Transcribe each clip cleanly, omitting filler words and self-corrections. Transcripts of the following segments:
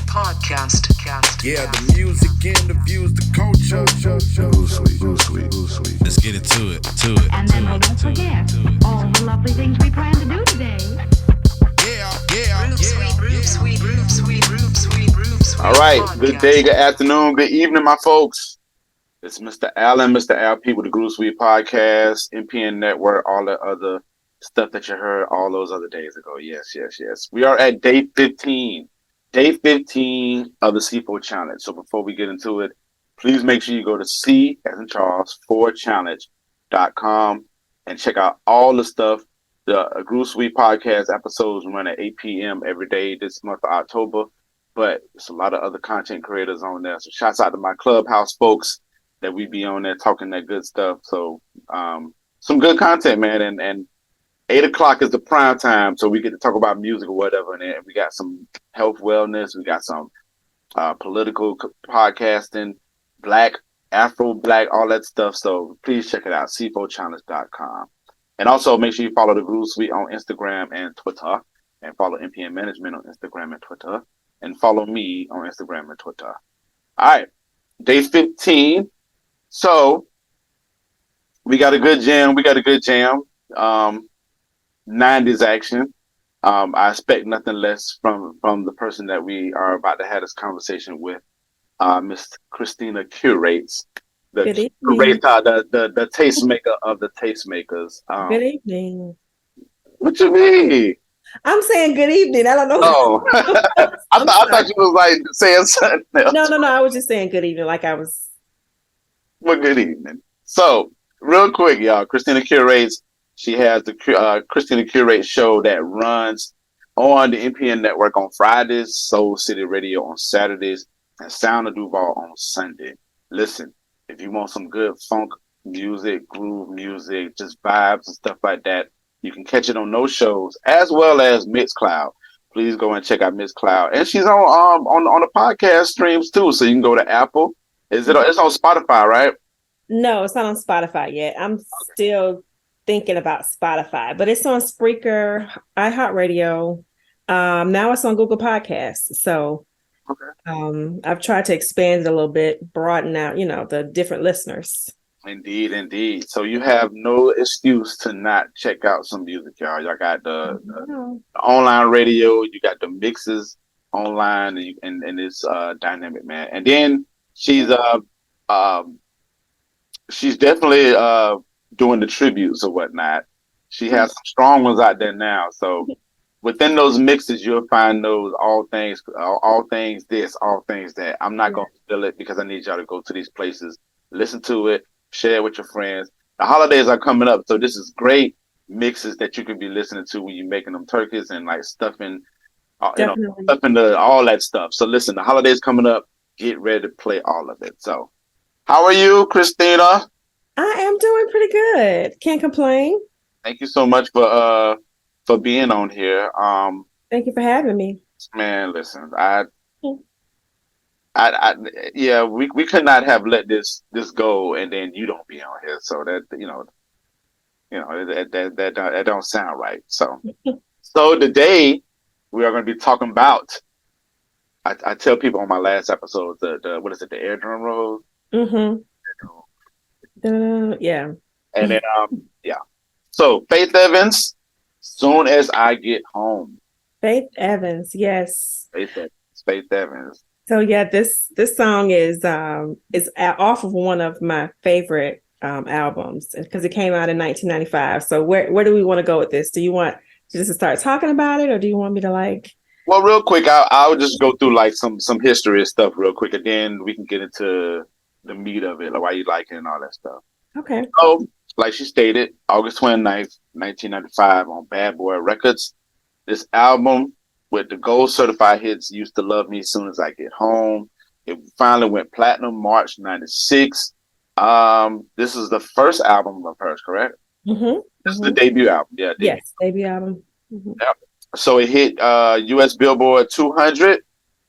podcast. Yeah, the music interviews, the culture. Sweet. Let's get into it. And then we'll not forget all the lovely things we plan to do today. All right, good day, good afternoon, good evening, my folks. It's Mr. Allen, Mr. LP with the Groove Suite Podcast, MPN Network, all the other stuff that you heard all those other days ago. Yes. We are at day 15 of the C4 Challenge. So before we get into it, please make sure you go to C as in Charles 4challenge.com and check out all the stuff. The Groove Suite Podcast episodes run at 8 p.m. every day this month of October, but there's a lot of other content creators on there. So shouts out to my Clubhouse folks that we be on there talking that good stuff. So some good content, man. And 8 o'clock is the prime time, so we get to talk about music or whatever. And we got some health, wellness. We got some political podcasting, Afro Black, all that stuff. So please check it out, c4challenge.com. And also make sure you follow the Groove Suite on Instagram and Twitter, and follow MPN Management on Instagram and Twitter, and follow me on Instagram and Twitter. All right, day 15. So we got a good jam. 90s action. I expect nothing less from the person that we are about to have this conversation with, Miss ChristinaCurates, the tastemaker of the tastemakers. Good evening. What you mean? I'm saying good evening. I don't know. Oh, I thought you was like saying something else. No. I was just saying good evening, like I was. Well, good evening. So, real quick, y'all, ChristinaCurates. She has the ChristinaCurates show that runs on the MPN Network on Fridays, Soul City Radio on Saturdays, and Sound of Duval on Sunday. Listen, if you want some good funk music, groove music, just vibes and stuff like that, you can catch it on those shows as well as Mixcloud. Please go and check out Mixcloud, and she's on the podcast streams too. So you can go to Apple. It's on Spotify, right? No, it's not on Spotify yet. I'm still thinking about Spotify, but it's on Spreaker, iHeartRadio. Now it's on Google Podcasts. So I've tried to expand it a little bit, broaden out, the different listeners. Indeed. So you have no excuse to not check out some music, y'all. Y'all got the online radio, you got the mixes online, and it's dynamic, man. And then she's definitely doing the tributes or whatnot. She has some strong ones out there now. So within those mixes, you'll find those all things this, all things that. I'm not going to spill it because I need y'all to go to these places, listen to it, share it with your friends. The holidays are coming up, so this is great mixes that you can be listening to when you're making them turkeys and like stuffing all that stuff. So listen, the holidays coming up, get ready to play all of it. So how are you, Christina? I am doing pretty good. Can't complain. Thank you so much for being on here. Thank you for having me. Man, listen, we could not have let this go and then you don't be on here. So that that don't sound right. So today we are going to be talking about. I tell people on my last episode the what is it, the air drum roll? Mm-hmm. Yeah. And then So Faith Evans, Soon As I Get Home. Faith Evans, yes. Faith Evans. So yeah, this song is off of one of my favorite albums because it came out in 1995. So where do we want to go with this? Do you want to just start talking about it, or do you want me to like? Well, real quick, I'll just go through like some history and stuff real quick, and then we can get into the meat of it, like why you like it and all that stuff. Okay. So, like she stated, August 29th, 1995 on Bad Boy Records. This album with the gold certified hits, Used to Love Me, Soon As I Get Home. It finally went platinum March 96. This is the first album of hers, correct? Mm-hmm. This is the debut album. Yeah. Yes, debut album. Mm-hmm. Yep. So it hit US Billboard 200,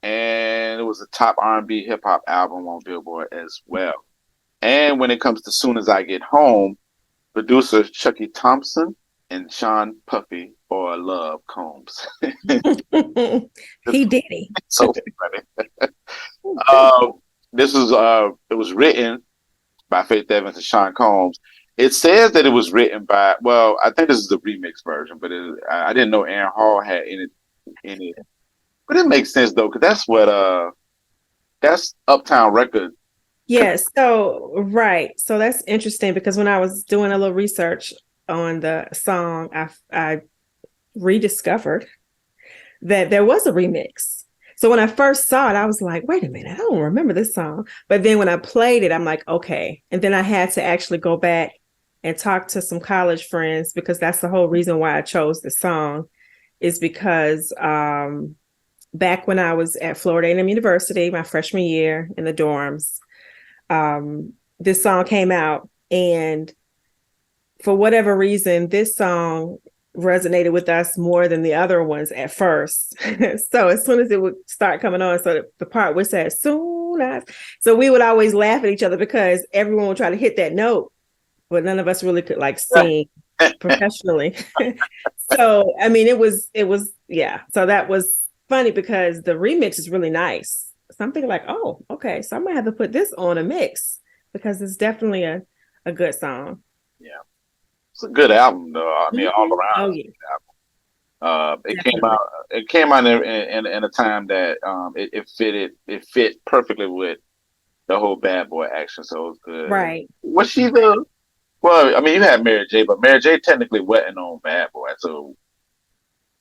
and it was a top R&B hip hop album on Billboard as well. And when it comes to Soon As I Get Home, producer Chucky Thompson and Sean Puffy or Love Combs. He did it. So funny. This was it was written by Faith Evans and Sean Combs. It says that it was written by, well, I think this is the remix version, but I didn't know Aaron Hall had in it. But it makes sense though, because that's Uptown Record. Yes. So, right. So that's interesting because when I was doing a little research on the song, I rediscovered that there was a remix. So when I first saw it, I was like, wait a minute, I don't remember this song. But then when I played it, I'm like, okay. And then I had to actually go back and talk to some college friends because that's the whole reason why I chose the song is because back when I was at Florida A&M University, my freshman year in the dorms, this song came out. And for whatever reason, this song resonated with us more than the other ones at first. So as soon as it would start coming on, so the part where it said soon as, so we would always laugh at each other because everyone would try to hit that note, but none of us really could like sing professionally. So I mean, it was yeah. So that was funny because the remix is really nice. So I'm thinking like, oh, okay, so I might have to put this on a mix because it's definitely a good song. Yeah. It's a good album, though. I mean, all around. Oh yeah. It came out in a time that it fit perfectly with the whole Bad Boy action, so it was good. Right. Was she the? Well, I mean, you had Mary J, but Mary J technically wasn't on Bad Boy, so.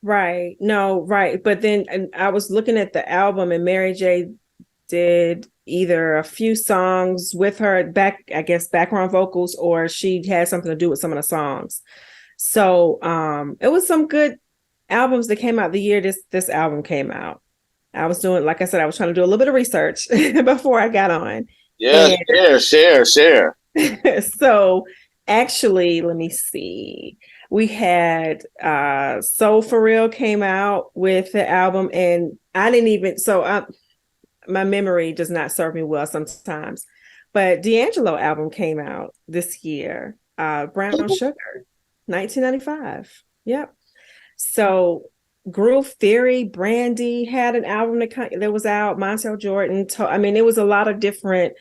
Right. No, right. But then and I was looking at the album and Mary J did either a few songs with her background vocals, or she had something to do with some of the songs. So it was some good albums that came out the year this album came out. I was doing, like I said, I was trying to do a little bit of research before I got on. Yeah, share. So actually, let me see. We had Soul For Real came out with the album, and I didn't even my memory does not serve me well sometimes. But D'Angelo album came out this year, Brown Sugar, 1995. Yep. So Groove Theory, Brandy had an album that was out, Montel Jordan. I mean, it was a lot of different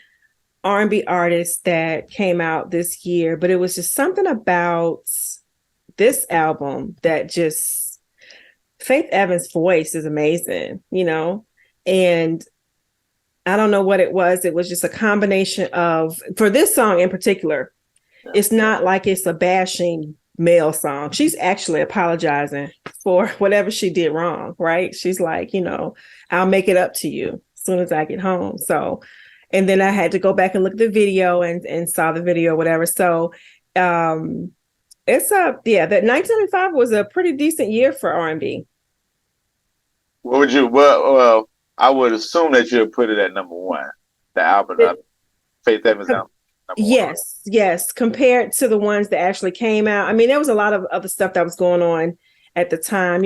R&B artists that came out this year, but it was just something about this album that just, Faith Evans' voice is amazing, and I don't know what it was. It was just a combination of, for this song in particular, it's not like it's a bashing male song. She's actually apologizing for whatever she did wrong, right? She's like, I'll make it up to you as soon as I get home. So, and then I had to go back and look at the video and saw the video, whatever. So, that 1995 was a pretty decent year for R&B. What would you? Well, I would assume that you would put it at number one. The album, Faith Evans album. Yes. Compared to the ones that actually came out, I mean, there was a lot of other stuff that was going on at the time.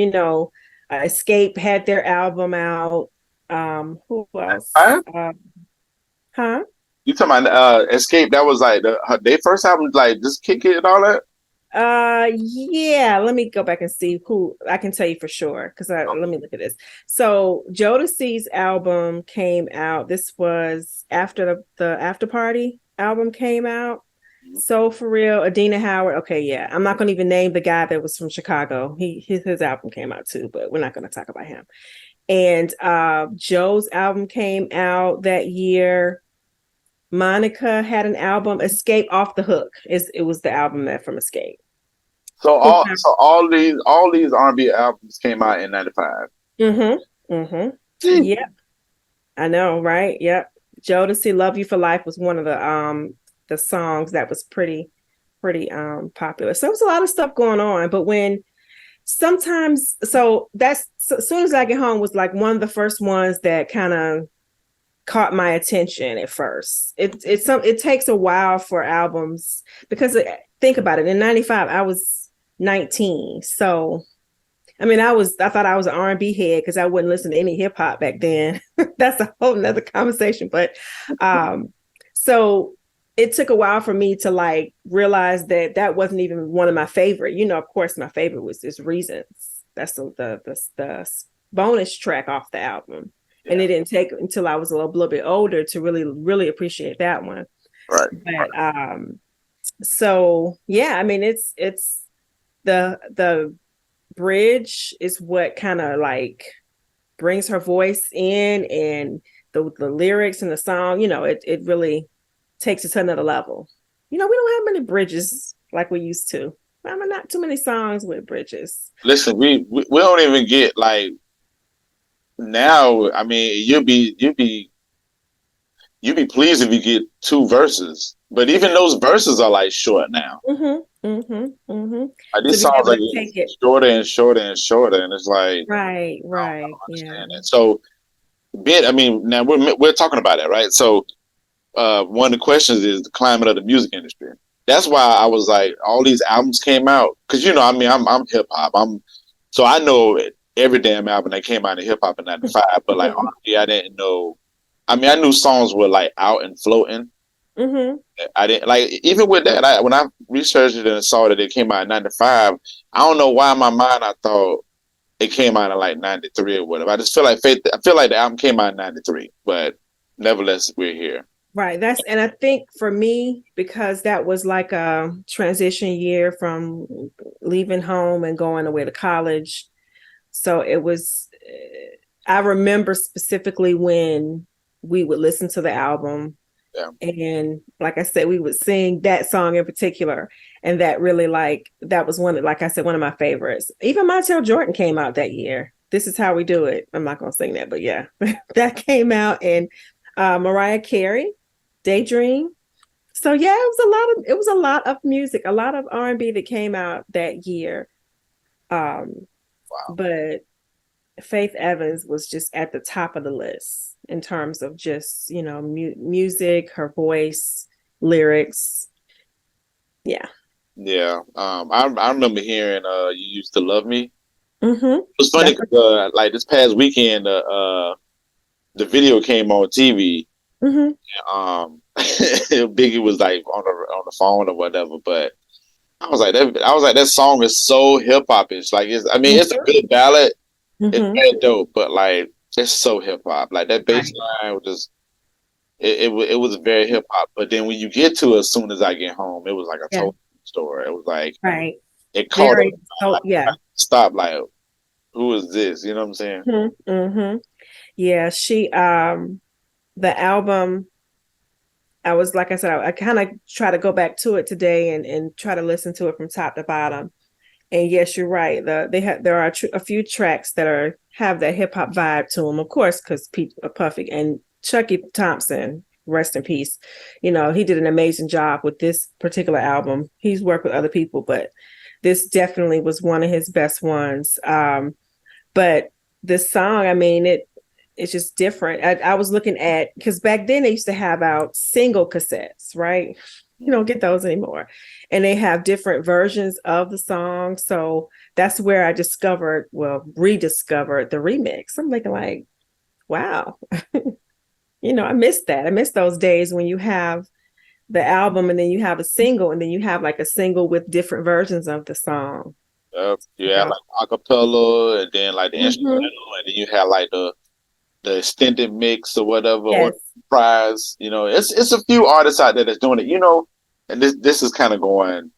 Escape had their album out. Who else? You talking about Escape? That was like their first album, like just Kick It and all that. Yeah, let me go back and see who I can tell you for sure because let me look at this. So Jodeci's album came out. This was after the After Party album came out. So For Real, Adina Howard. Okay, yeah, I'm not going to even name the guy that was from Chicago. His album came out too, but we're not going to talk about him. And Joe's album came out that year. Monica had an album, Escape Off the Hook. It was the album that from Escape. So all these R&B albums came out in 95. Yep. I know, right? Yep. Jodeci Love You for Life was one of the songs that was pretty popular. So there was a lot of stuff going on, but as soon as I Get Home was like one of the first ones that kind of caught my attention at first. It takes a while for albums because think about it. In 95, I was 19. So, I mean, I thought I was an R&B head because I wouldn't listen to any hip hop back then. That's a whole nother conversation. But so it took a while for me to like realize that that wasn't even one of my favorite. You know, of course, my favorite was this Reasons. That's the bonus track off the album. Yeah. And it didn't take until I was a little bit older to really appreciate that one. Right. But so yeah, I mean it's the bridge is what kind of like brings her voice in, and the lyrics and the song, you know, it really takes it to another level. You know, we don't have many bridges like we used to. I mean, not too many songs with bridges. Listen, we don't even get like now. I mean, you'd be pleased if you get 2 verses, but even those verses are like short now. Like these songs are getting shorter and shorter and shorter, and it's like right, yeah. So, I mean, now we're talking about that, right? So, one of the questions is the climate of the music industry. That's why I was like, all these albums came out because, you know, I mean, I'm hip hop. So I know every damn album that came out in hip hop in '95, but like honestly, I didn't know. I mean, I knew songs were like out and floating. I didn't like, even with that. When I researched it and saw that it came out in '95, I don't know why in my mind I thought it came out in like '93 or whatever. I just feel like I feel like the album came out in '93, but nevertheless, we're here. Right. And I think for me, because that was like a transition year from leaving home and going away to college. So it was, I remember specifically when we would listen to the album. Yeah. And like I said, we would sing that song in particular. And that really that was like I said, one of my favorites. Even Montel Jordan came out that year. This Is How We Do It. I'm not going to sing that, but yeah, that came out. And Mariah Carey, Daydream. So yeah, it was a lot of music, a lot of R&B that came out that year. Wow. But Faith Evans was just at the top of the list in terms of just, you know, music, her voice, lyrics. Yeah. Yeah. I remember hearing You Used to Love Me. It was funny because like this past weekend, the video came on TV. Biggie was like on the phone or whatever, but I was like that song is so hip hop-ish. Like it's a good ballad. It's very dope, but like it's so hip hop. Like that bass line was just it was very hip hop. But then when you get to As Soon As I Get Home, it was like a total story. It was like it caught up. Stop, like, who is this? You know what I'm saying? Yeah, she the album, I was, like I said, I kind of try to go back to it today and try to listen to it from top to bottom. And yes, you're right. There are a few tracks that have that hip hop vibe to them, of course, because Pete Puffy and Chucky Thompson, rest in peace. You know, he did an amazing job with this particular album. He's worked with other people, but this definitely was one of his best ones. But this song, I mean, it's just different. I was looking at, because back then they used to have out single cassettes, right? You don't get those anymore. And they have different versions of the song. So that's where I rediscovered the remix. I'm thinking like, wow, you know, I missed that. I miss those days when you have the album and then you have a single and then you have like a single with different versions of the song. You have like acapella and then like the instrumental, and then you have like the extended mix or whatever, or prize. You know, it's a few artists out there that's doing it, you know, and this is kind of going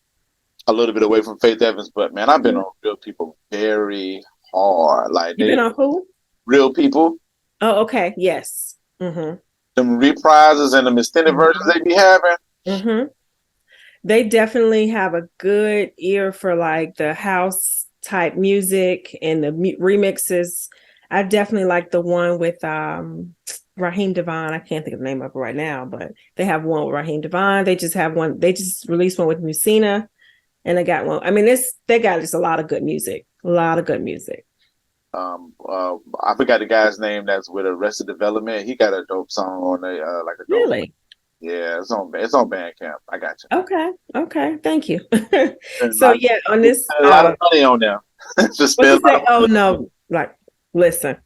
a little bit away from Faith Evans, but man, I've been on Real People very hard. Like, you been on who? Real People. Oh, okay. Yes. Them reprises and them extended versions they be having. They definitely have a good ear for like the house type music and the remixes. I definitely like the one with Raheem Devon. I can't think of the name of it right now, but they have one with Raheem Devon. They just have one. They just released one with Musina, and they got one. I mean, they got just a lot of good music. A lot of good music. I forgot the guy's name that's with Arrested Development. He got a dope song on like a dope. Really? Yeah, it's on Bandcamp. I got you. Okay. Thank you. So on this, a lot of money on there. Oh no, like listen,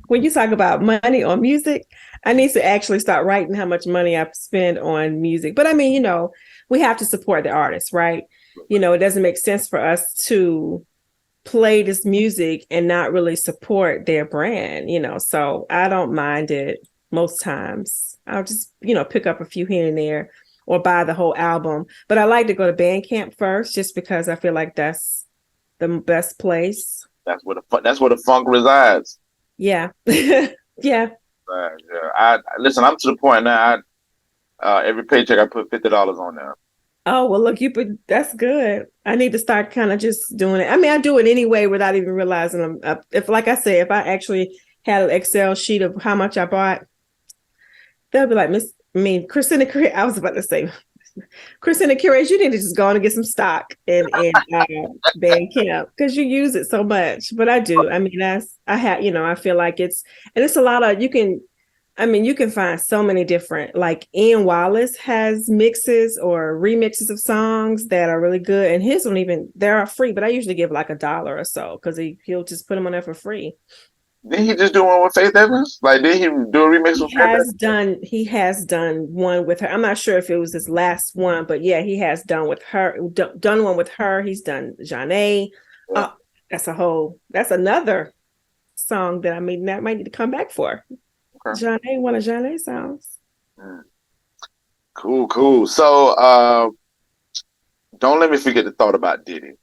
When you talk about money on music, I need to actually start writing how much money I spend on music. But I mean, we have to support the artists, right? It doesn't make sense for us to play this music and not really support their brand, So I don't mind it most times. I'll just, pick up a few here and there or buy the whole album. But I like to go to Bandcamp first just because I feel like that's the best place. That's where the funk resides. Yeah. Yeah. Yeah. I listen. I'm to the point now. Every paycheck I put $50 on there. Oh, well, look, that's good. I need to start kind of just doing it. I mean, I do it anyway without even realizing if, like I said, if I actually had an Excel sheet of how much I bought, they'll be like, ChristinaCurates, I was about to say, ChristinaCurates, you need to just go on and get some stock in Bandcamp because you use it so much. But I do. I mean, I feel like it's a lot of, you can find so many different, like Ian Wallace has mixes or remixes of songs that are really good. And his they're free, but I usually give like $1 or so because he'll just put them on there for free. Didn't he just do one with Faith Evans? Like, did he do a remix with Faith Evans? He has done one with her. I'm not sure if it was his last one, but yeah, he has done done one with her. He's done Janae. Yeah. That's another song that that might need to come back for. Okay. Janae, one of Janae's songs. Cool. So don't let me forget the thought about Diddy.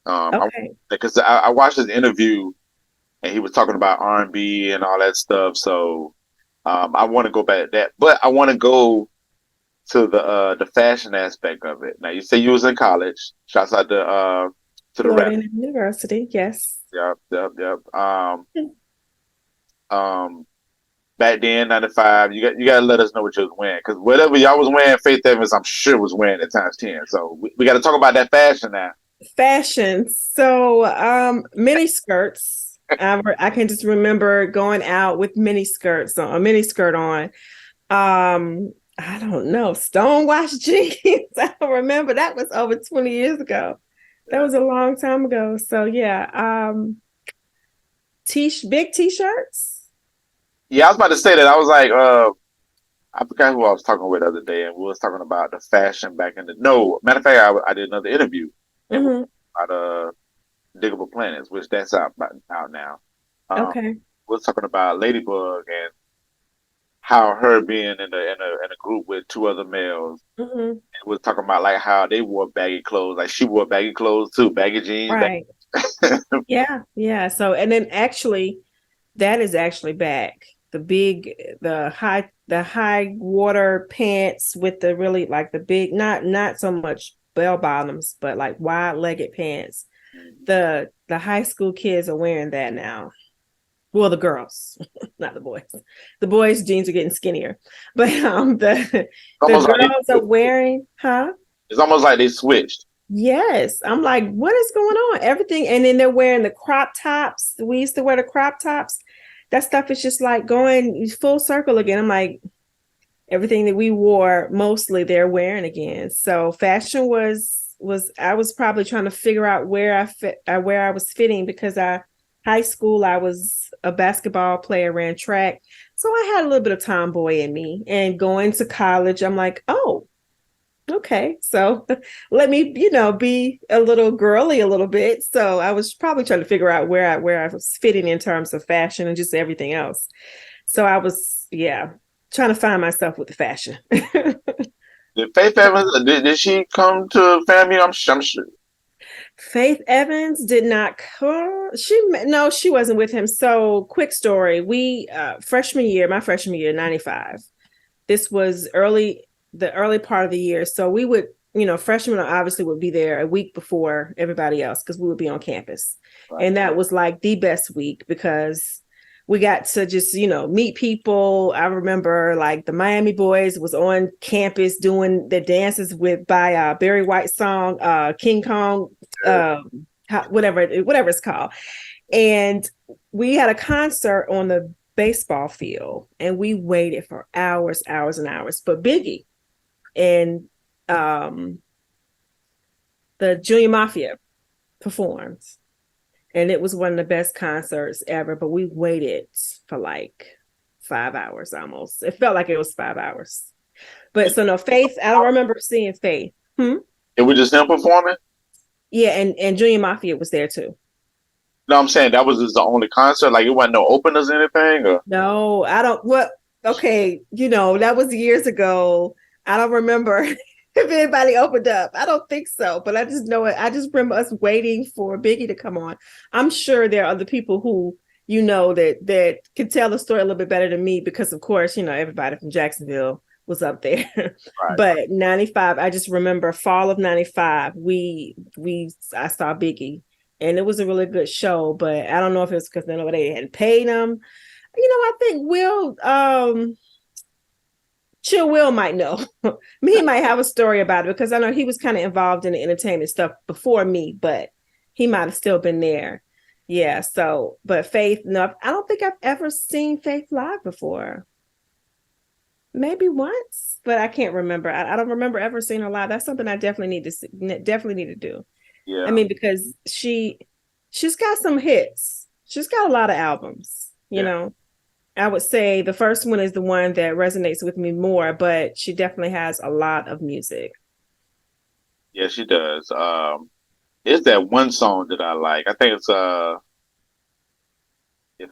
Okay. Because I watched his interview and he was talking about R&B and all that stuff. So I want to go back to that, but I want to go to the fashion aspect of it. Now, you say you was in college. Shouts out to the Florida University. Yes. Yep. Back then, 95, you got to let us know what you was wearing, because whatever y'all was wearing, Faith Evans, I'm sure was wearing at times 10. So we got to talk about that fashion now. Fashion. So mini skirts. I can just remember going out with mini skirts on, a mini skirt on. I don't know, stonewashed jeans. I don't remember. That was over 20 years ago. That was a long time ago. So yeah, big t-shirts. Yeah, I was about to say that. I was like, I forgot who I was talking with the other day, and we was talking about the fashion back in the. No, matter of fact, I did another interview about Diggable Planets, which that's out now. Okay. We was talking about Ladybug and how her being in a group with two other males. And we was talking about like how they wore baggy clothes, like she wore baggy clothes too, baggy jeans. Right. Yeah. So, and then actually, that is actually back. The high water pants with the really like the big, not so much bell bottoms, but like wide legged pants. The high school kids are wearing that now. Well, the girls, not the boys. The boys' jeans are getting skinnier, but the girls are wearing, It's almost like they switched. Yes, I'm like, what is going on? Everything, and then they're wearing the crop tops. We used to wear the crop tops. That stuff is just like going full circle again. I'm like, everything that we wore, mostly they're wearing again. So fashion was I was probably trying to figure out where I was fitting, because high school, I was a basketball player, ran track. So I had a little bit of tomboy in me, and going to college, I'm like, oh, okay. So let me, be a little girly a little bit. So I was probably trying to figure out where I was fitting in terms of fashion and just everything else. So I was, trying to find myself with the fashion. Did Faith Evans, did she come to FAMU? I'm sure. Faith Evans did not come. She wasn't with him. So quick story. We, my freshman year, 95, this was the early part of the year. So we would, freshmen obviously would be there a week before everybody else, because we would be on campus. Right. And that was like the best week, because we got to just, meet people. I remember like the Miami Boys was on campus doing their dances by Barry White's song, King Kong, whatever it's called. And we had a concert on the baseball field, and we waited for hours and hours. But Biggie and the Junior Mafia performed. and it was one of the best concerts ever. But we waited for like 5 hours almost. It felt like it was 5 hours. But so no, Faith. I don't remember seeing Faith. It was just him performing. Yeah, and Junior Mafia was there too. No, I'm saying that was just the only concert. Like it wasn't no openers or anything. Or No, I don't. What? Okay, that was years ago. I don't remember if anybody opened up. I don't think so, but I just know it. I just remember us waiting for Biggie to come on. I'm sure there are other people who that can tell the story a little bit better than me because, of course, everybody from Jacksonville was up there. Right. But 95, I just remember fall of 95. I saw Biggie. And it was a really good show, but I don't know if it's because they hadn't paid him. I think Chill Will might know. He might have a story about it because I know he was kind of involved in the entertainment stuff before me, but he might have still been there. Yeah. So, but Faith, no, I don't think I've ever seen Faith live before. Maybe once, but I can't remember. I don't remember ever seeing her live. That's something I definitely need to do. Yeah. I mean, because she's got some hits. She's got a lot of albums, I would say the first one is the one that resonates with me more, but she definitely has a lot of music. Yeah, she does. It's that one song that I like. I think it's if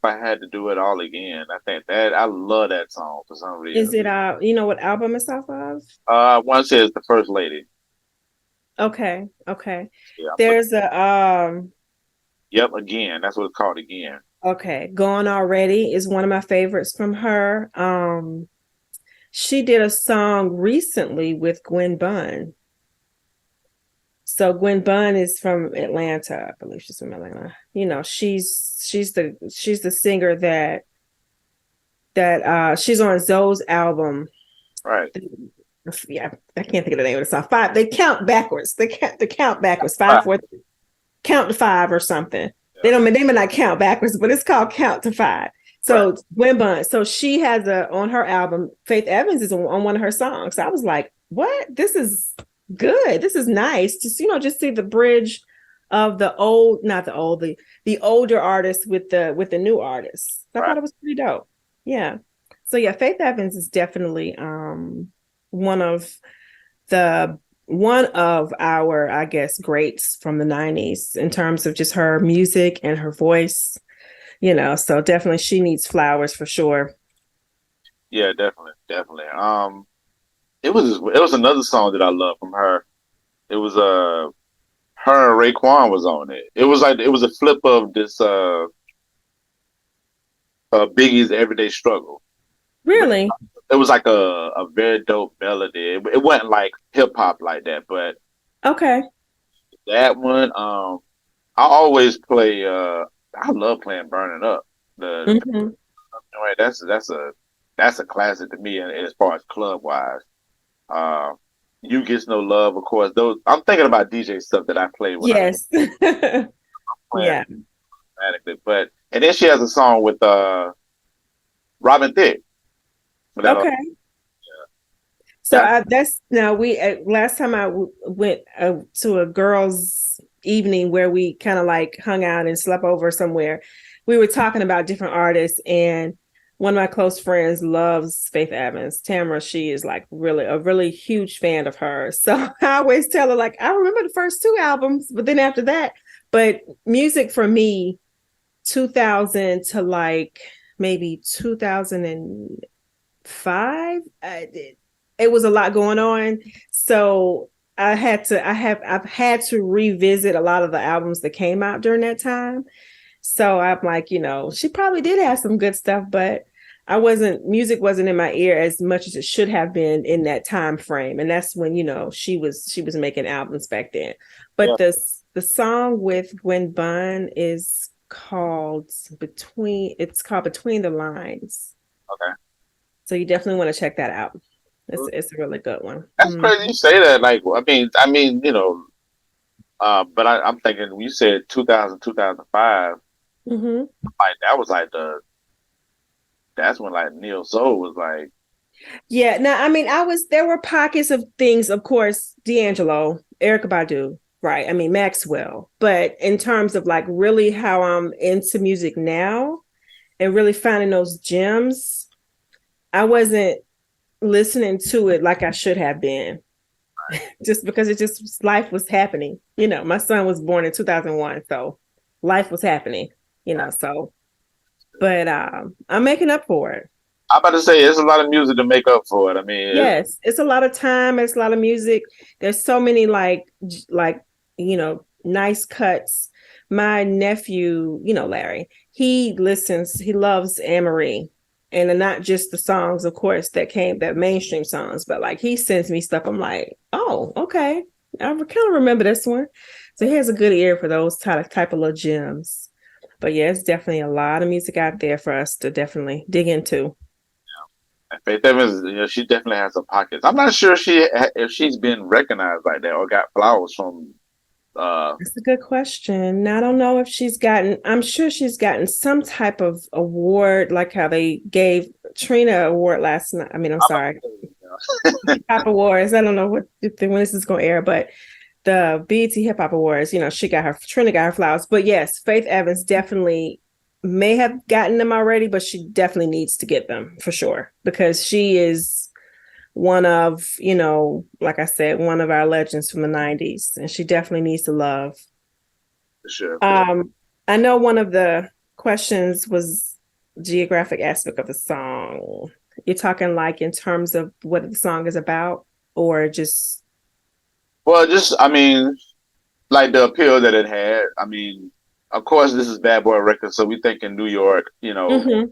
I had to do it all again. I think that I love that song for some reason. Is it what album it's off of? One says The First Lady. Okay. Yeah, There's a Yep, Again. That's what it's called, Again. okay. Gone Already is one of my favorites from her. She did a song recently with Gwen Bunn. So Gwen Bunn is from Atlanta. I believe she's from Atlanta. She's the singer that she's on Zoe's album. Right. Yeah, I can't think of the name of the song. Five. They count backwards. They count backwards. 5, 4, count to 5 or something. Yeah. They may not count backwards, but it's called Count to 5. So right. Gwen Bunn. So she has on her album. Faith Evans is on one of her songs. So I was like, what? This is good. This is nice. Just see the bridge of the older artists with the new artists. So I thought it was pretty dope. Yeah. So yeah, Faith Evans is definitely one of our, I guess, greats from the 90s in terms of just her music and her voice, so definitely she needs flowers for sure. Yeah, definitely. It was another song that I love from her. It was her and Raekwon was on it. It was a flip of this Biggie's Everyday Struggle. Really? It was like a very dope melody. It wasn't like hip hop like that, but okay. That one, I always play. I love playing "Burning Up." That's a classic to me, as far as club wise. You Gets No Love, of course. Those I'm thinking about DJ stuff that I play with. Yes. Yeah. But then she has a song with Robin Thicke. Okay. So that's now last time I went to a girls' evening where we kind of like hung out and slept over somewhere. We were talking about different artists, and one of my close friends loves Faith Evans. Tamara, she is like a really huge fan of hers. So I always tell her like, I remember the first 2 albums, but then after that, but music for me, 2000 to like maybe 2005, it was a lot going on. So I've had to revisit a lot of the albums that came out during that time. So I'm like, she probably did have some good stuff, but music wasn't in my ear as much as it should have been in that time frame. And that's when, she was making albums back then. But the song with Gwen Bunn is called Between the Lines. Okay. So you definitely want to check that out. It's a really good one. That's crazy you say that. Like, I mean, but I'm thinking when you said 2000, 2005, like that was like that's when like Neo Soul was like. Yeah. Now, I mean, there were pockets of things, of course, D'Angelo, Erykah Badu, right? I mean, Maxwell. But in terms of like really how I'm into music now and really finding those gems, I wasn't listening to it like I should have been. Just because it just life was happening. You know, my son was born in 2001, so life was happening, you know, so but I'm making up for it. I'm about to say there's a lot of music to make up for it. I mean, Yes, it's a lot of time, it's a lot of music. There's so many like you know, nice cuts. My nephew, you know, Larry, he loves Anne-Marie. And not just the songs, of course, that mainstream songs, but like he sends me stuff. I'm like, oh, okay. I kind of remember this one. So he has a good ear for those type of little gems. But yeah, it's definitely a lot of music out there for us to definitely dig into. Faith Evans, you know, she definitely has some pockets. I'm not sure if she's been recognized like that or got flowers from. That's a good question. I don't know if I'm sure she's gotten some type of award, like how they gave Trina award last night. I mean, I'm sorry. Hip Hop Awards. I don't know when this is going to air, but the BET Hip Hop Awards, you know, Trina got her flowers. But yes, Faith Evans definitely may have gotten them already, but she definitely needs to get them for sure because she is one of, you know, like I said, one of our legends from the 90s, and she definitely needs the love. For sure. I know one of the questions was geographic aspect of the song. You're talking like in terms of what the song is about, or just? Well, I mean, like the appeal that it had. I mean, of course, this is Bad Boy Records, so we think in New York, you know,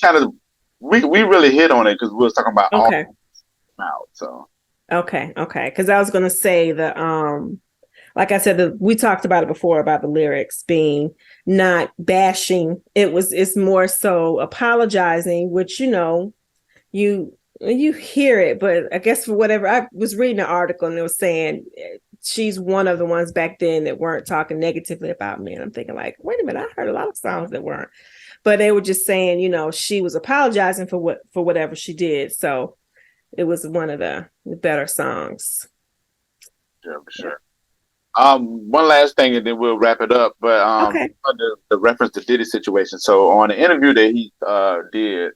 kind of, we really hit on it because we was talking about all out. So okay, because I was gonna say like I said, we talked about it before about the lyrics being not bashing. It's more so apologizing, which, you know, you hear it, but I guess for whatever, I was reading an article and it was saying she's one of the ones back then that weren't talking negatively about me. And I'm thinking like, wait a minute, I heard a lot of songs that weren't, but they were just saying, you know, she was apologizing for whatever she did. So it was one of the better songs. Yeah, for sure. One last thing, and then we'll wrap it up. But okay. the reference to Diddy situation. So on the interview that he did,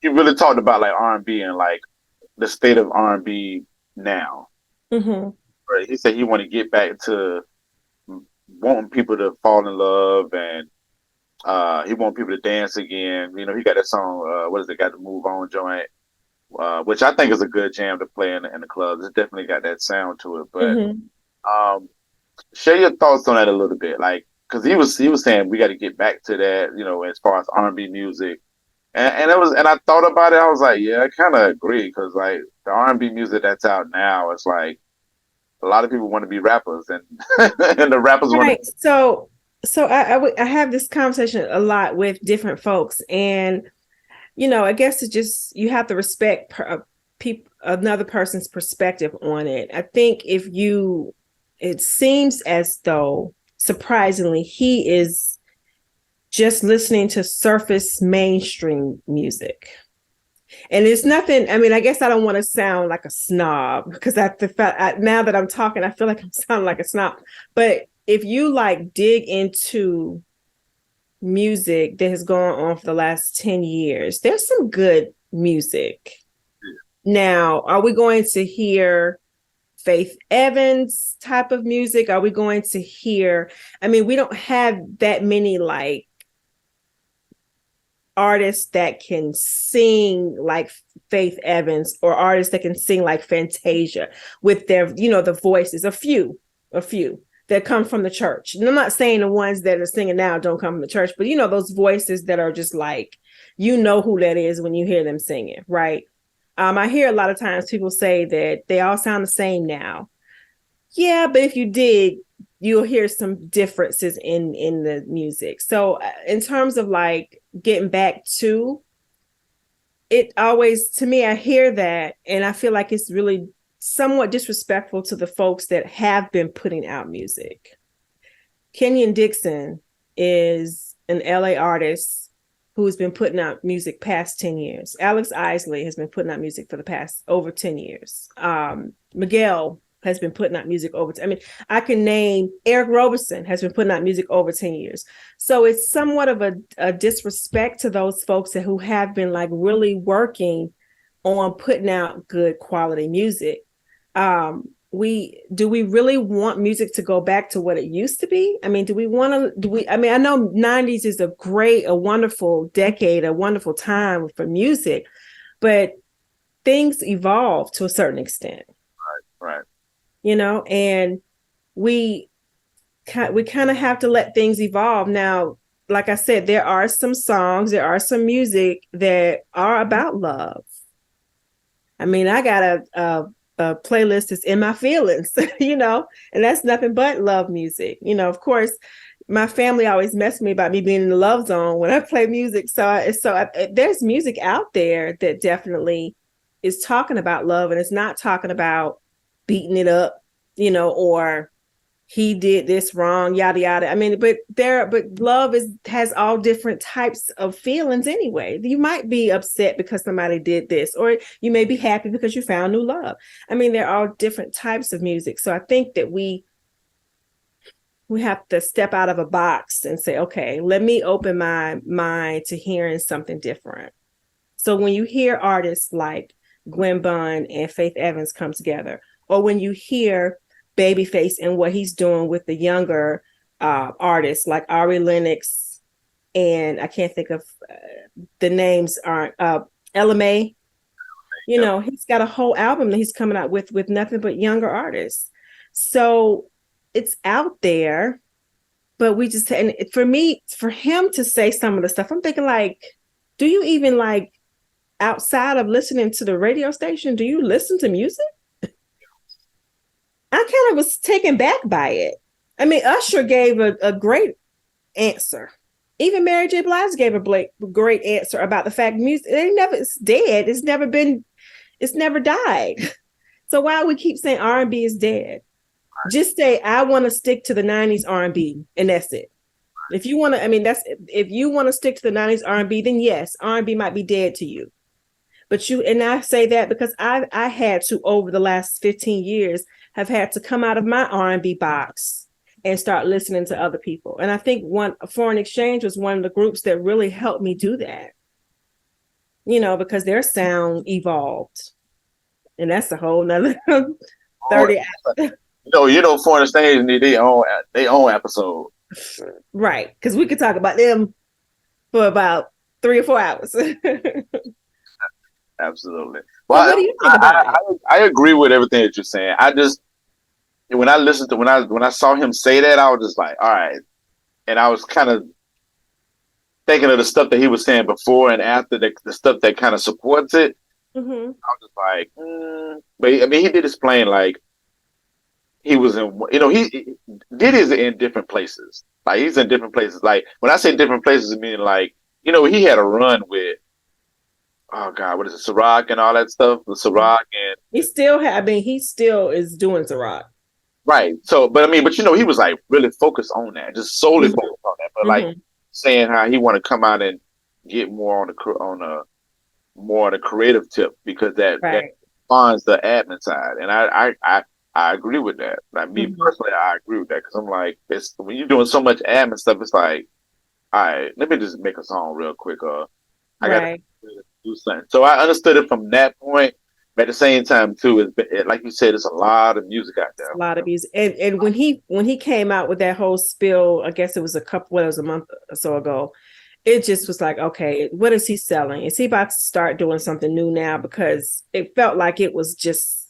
he really talked about like R&B and like the state of R&B now. Right? He said he want to get back to wanting people to fall in love, and he want people to dance again. You know, he got that song. What is it? Got to Move On joint. Which I think is a good jam to play in the clubs. It's definitely got that sound to it. But share your thoughts on that a little bit, like because he was saying we got to get back to that, you know, as far as R&B music, and I thought about it. I was like, yeah, I kind of agree because like the R&B music that's out now, it's like a lot of people want to be rappers, and and the rappers want. Right. So I have this conversation a lot with different folks, and you know, I guess it's just you have to respect another person's perspective on it. I think it seems as though surprisingly he is just listening to surface mainstream music. And it's nothing. I mean, I guess I don't want to sound like a snob because now that I'm talking, I feel like I'm sounding like a snob. But if you like dig into music that has gone on for the last 10 years, there's some good music. Now, are we going to hear Faith Evans type of music? Are we going to hear, I mean, we don't have that many like artists that can sing like Faith Evans or artists that can sing like Fantasia with their, you know, the voices, a few that come from the church. And I'm not saying the ones that are singing now don't come from the church, but you know, those voices that are just like, you know who that is when you hear them singing, right? I hear a lot of times people say that they all sound the same now. Yeah, but if you dig, you'll hear some differences in the music. So in terms of like getting back to it, always, to me, I hear that and I feel like it's really somewhat disrespectful to the folks that have been putting out music. Kenyon Dixon is an LA artist who's been putting out music past 10 years. Alex Isley has been putting out music for the past over 10 years. Miguel has been putting out music over. I mean, I can name Eric Roberson has been putting out music over 10 years. So it's somewhat of a disrespect to those folks who have been like really working on putting out good quality music. Do we really want music to go back to what it used to be? I mean, I mean, I know 90s is a wonderful decade, a wonderful time for music, but things evolve to a certain extent. Right. You know, and we kind of have to let things evolve. Now, like I said, there are some songs, there are some music that are about love. I mean, I got a playlist that's in my feelings, you know, and that's nothing but love music. You know, of course, my family always messed me about me being in the love zone when I play music. So there's music out there that definitely is talking about love, and it's not talking about beating it up, you know, or he did this wrong, yada yada. I mean, but love has all different types of feelings anyway. You might be upset because somebody did this, or you may be happy because you found new love. I mean, there are all different types of music. So I think that we have to step out of a box and say, okay, let me open my mind to hearing something different. So when you hear artists like Gwen Bunn and Faith Evans come together, or when you hear Babyface and what he's doing with the younger artists like Ari Lennox, and I can't think of the names aren't Ella Mai. You know, he's got a whole album that he's coming out with nothing but younger artists. So it's out there, but we just, and for him to say some of the stuff, I'm thinking like, do you even like outside of listening to the radio station, do you listen to music? I kind of was taken back by it. I mean, Usher gave a great answer. Even Mary J. Blige gave a great answer about the fact music, it's dead. It's never died. So why we keep saying R&B is dead? Just say, I want to stick to the 90s R&B, and that's it. If you want to, I mean, if you want to stick to the 90s R&B, then yes, R&B might be dead to you. But and I say that because I had to, over the last 15 years, have had to come out of my R&B box and start listening to other people. And I think Foreign Exchange was one of the groups that really helped me do that, you know, because their sound evolved. And that's a whole nother 30 hours. You know, Foreign Exchange need their own episode. Right. Because we could talk about them for about 3 or 4 hours. Absolutely. Well, what do you think about it? I agree with everything that you're saying. I just, when I saw him say that, I was just like, all right. And I was kind of thinking of the stuff that he was saying before and after, the stuff that kind of supports it. Mm-hmm. I was just like, But I mean, he did explain like he was in, you know, Diddy's in different places. Like he's in different places. Like when I say different places, I mean like, you know, he had a run with, oh God, what is it, Ciroc and all that stuff? The Ciroc and he still is doing Ciroc. Right. So, but you know, he was like really focused on that, just solely focused on that. But like saying how he want to come out and get more on the creative tip because that funds the admin side, and I agree with that. Like me personally, I agree with that because I'm like, it's when you're doing so much admin stuff, it's like, all right, let me just make a song real quick. I got to do something. So I understood it from that point. But at the same time, too, like you said, it's a lot of music out there. A lot of music. And when he came out with that whole spill, I guess it was a month or so ago, it just was like, okay, what is he selling? Is he about to start doing something new now? Because it felt like it was just,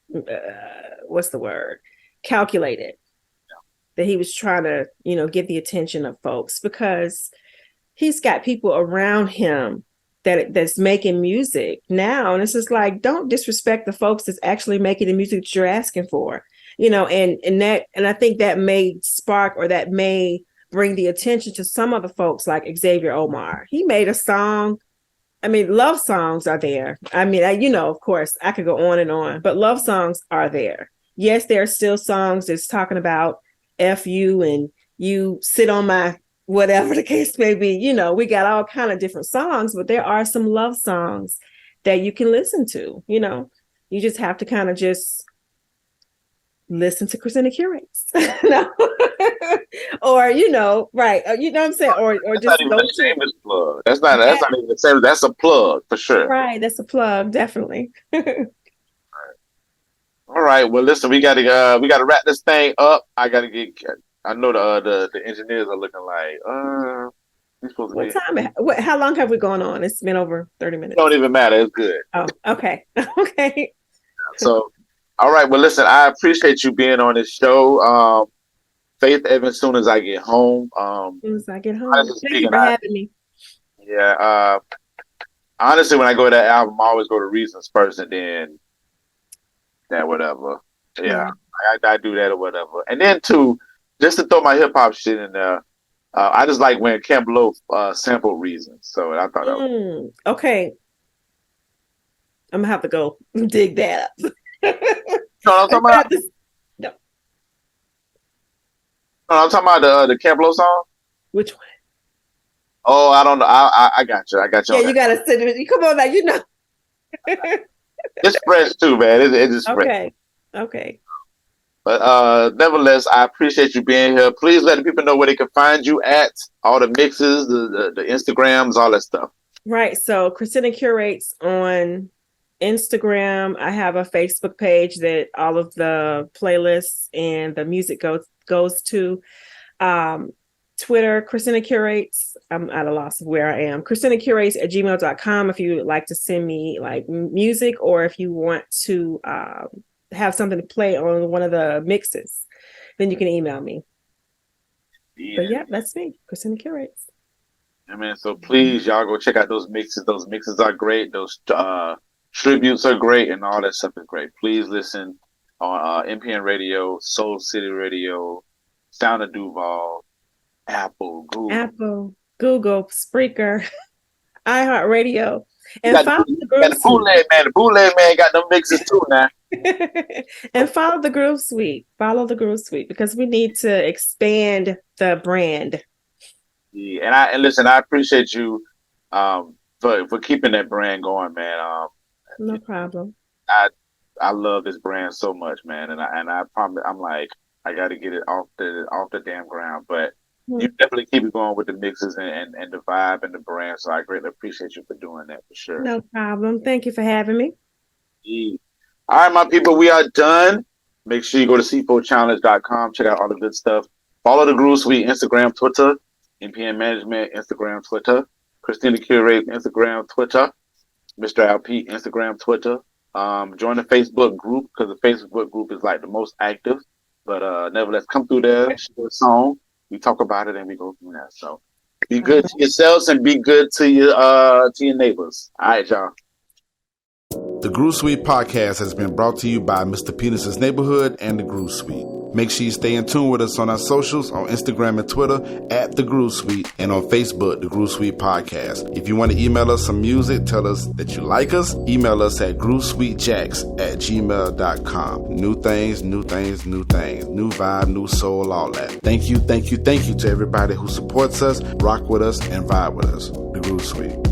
what's the word? Calculated. That he was trying to, you know, get the attention of folks because he's got people around him that's making music now. And it's just like, don't disrespect the folks that's actually making the music that you're asking for, you know, and I think that may spark or that may bring the attention to some of the folks like Xavier Omar. He made a song. I mean, love songs are there. I mean, you know, of course I could go on and on, but love songs are there. Yes, there are still songs that's talking about F you and you sit on my whatever the case may be, you know, we got all kind of different songs, but there are some love songs that you can listen to, you know, you just have to kind of just listen to Christina Curates. No. Or, right. You know what I'm saying? Or That's just not even go a to, shameless plug. That's not even the same. That's a plug for sure. right. That's a plug, definitely. All right. Well, listen, we gotta wrap this thing up. I gotta get. I know the engineers are looking like we supposed to What be. time? How long have we gone on? It's been over 30 minutes. Don't even matter. It's good. Oh, okay. Okay. So, all right. Well, listen, I appreciate you being on this show. Faith, as soon as I get home. As soon as I get home. Honestly Thank speaking, you for having me. Yeah. Honestly, when I go to that album, I always go to Reasons first, and then that whatever. Yeah, I do that or whatever. And then too, just to throw my hip hop shit in there, I just like when Camp Lo sampled Reasons. So I thought that was okay. I'm gonna have to go dig that up. I'm talking about. No. I'm talking about the Camp Lo song. Which one? Oh, I don't know. I got you. Yeah, you gotta sit with you. Come on, now. It's fresh too, man. It's just fresh. Okay. But nevertheless, I appreciate you being here. Please let the people know where they can find you at, all the mixes, the Instagrams, all that stuff. Right. So Christina Curates on Instagram. I have a Facebook page that all of the playlists and the music goes to. Twitter, Christina Curates. I'm at a loss of where I am. ChristinaCurates@gmail.com if you would like to send me like music, or if you want to have something to play on one of the mixes, then you can email me. Yeah. But yeah, that's me, Christina Curates. I mean, so please, y'all go check out those mixes. Those mixes are great. Those tributes are great, and all that stuff is great. Please listen on MPN Radio, Soul City Radio, Sound of Duval, Apple, Google, Spreaker, iHeartRadio, and follow the Groove Suite. The bootleg man got them mixes too now. And follow the Groove Suite. Follow the Groove Suite because we need to expand the brand. Yeah, and listen, I appreciate you for keeping that brand going, man. No problem. I love this brand so much, man, and I promise I'm like I got to get it off the damn ground, but. You definitely keep it going with the mixes and the vibe and the brand. So I greatly appreciate you for doing that for sure. No problem. Thank you for having me. Yeah. All right, my people, we are done. Make sure you go to c4challenge.com. Check out all the good stuff. Follow the Groove Suite, Instagram, Twitter, MPN Management, Instagram, Twitter, Christina Curates, Instagram, Twitter, Mr. LP, Instagram, Twitter. Join the Facebook group because the Facebook group is like the most active. But nevertheless, come through there, share a song. We talk about it and we go from there. So be good to yourselves and be good to your neighbors. All right, y'all. The Groove Suite podcast has been brought to you by Mr. Penis's Neighborhood and the Groove Suite. Make sure you stay in tune with us on our socials, on Instagram and Twitter at The Groove Suite, and on Facebook, The Groove Suite Podcast. If you want to email us some music, tell us that you like us, email us at groovesweetjacks@gmail.com. New things, new vibe, new soul, all that. Thank you to everybody who supports us, rock with us, and vibe with us. The Groove Suite.